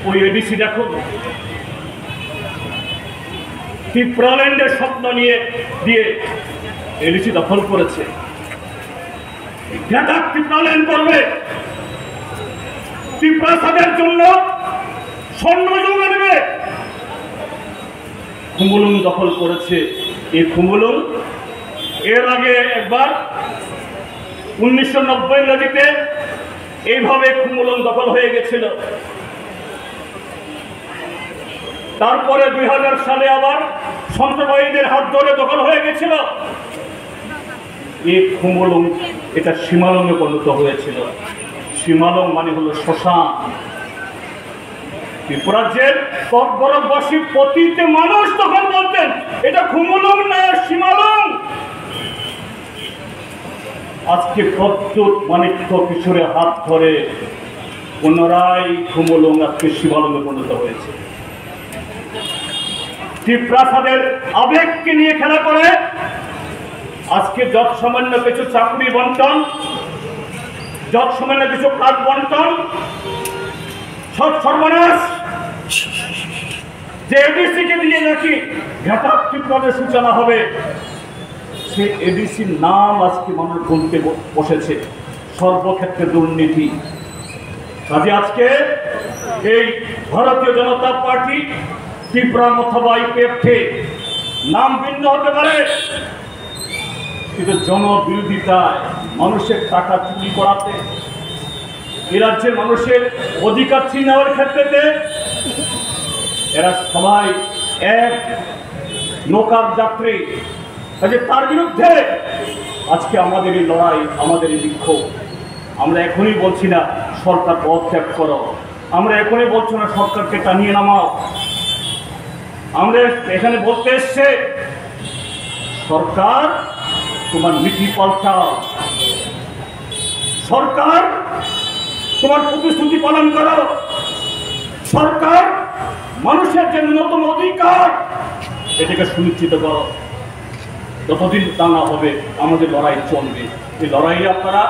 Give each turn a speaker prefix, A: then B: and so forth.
A: ওই এডিসি দেখুন ত্রিপুরাল্যান্ডের স্বপ্ন নিয়ে দিয়ে এডিসি দখল করেছে। ত্রিপুরাল্যান্ড করবে, ত্রিপ্রাসাদের জন্য স্বর্ণ জমা নেবে। খুমুলুং দখল করেছে। এই খুমুলুং এর আগে একবার 1990 ইংরেজিতে এইভাবে খুমুলুং দখল হয়ে গেছিল। তারপরে 2000 সালে আবার সন্ত্রাসবাদীদের হাত ধরে দখল হয়ে গেছিল। এই খুমুলুং এটা সীমালংয়ে পরিণত হয়েছিল। সীমালং মানে হলো শ্মশান। ত্রিপুরাজ্যের ককবরকবাসী প্রতিটি মানুষ তখন বলতেন এটা খুমুলুং না সীমালং। আজকে প্রদ্যুৎ মানিক্য কিশোরের হাত ধরে পুনরায় খুমুলুং আজকে সীমালংয়ে পরিণত হয়েছে। ত্রিপ্রাসাদের আবেগকে নিয়ে খেলা করে আজকে যত সামান্য কিছু চাকরি বন্টন, যত সামান্য কিছু কাজ বন্টন, সব সর্বনাশ। যে এডিসিকে দিয়ে নাকি ঘাটাক ত্রিপুরাদের সূচনা হবে, সেই এডিসির নাম আজকে মানুষ বলতে বসেছে। সর্বক্ষেত্রে দুর্নীতি। কাজে আজকে এই ভারতীয় জনতা পার্টি ত্রিপুরা অথবা ইপিএফকে নাম ভিন্ন হতে পারে, কিন্তু জনবিরোধিতায় মানুষের টাকা চুরি করাতে, এ রাজ্যের মানুষের অধিকার ছিনিয়ে নেওয়ার ক্ষেত্রে এরা সবাই এক নৌকার যাত্রী। কাজে তার বিরুদ্ধে আজকে আমাদের এই লড়াই, আমাদের এই বিক্ষোভ। আমরা এখনই বলছি না সরকার পদত্যাগ করো, আমরা এখনই বলছি না সরকারকে টানিয়ে নামাও। আমরা এখানে বলতে এসছে সরকার তোমার নীতি পাল্টাও, সরকার তোমার প্রতিশ্রুতি পালন করো, সরকার মানুষের যে ন্যূনতম অধিকার এটাকে সুনিশ্চিত করো। যতদিন তা না হবে আমাদের লড়াই চলবে। এই লড়াইয়ে আপনারা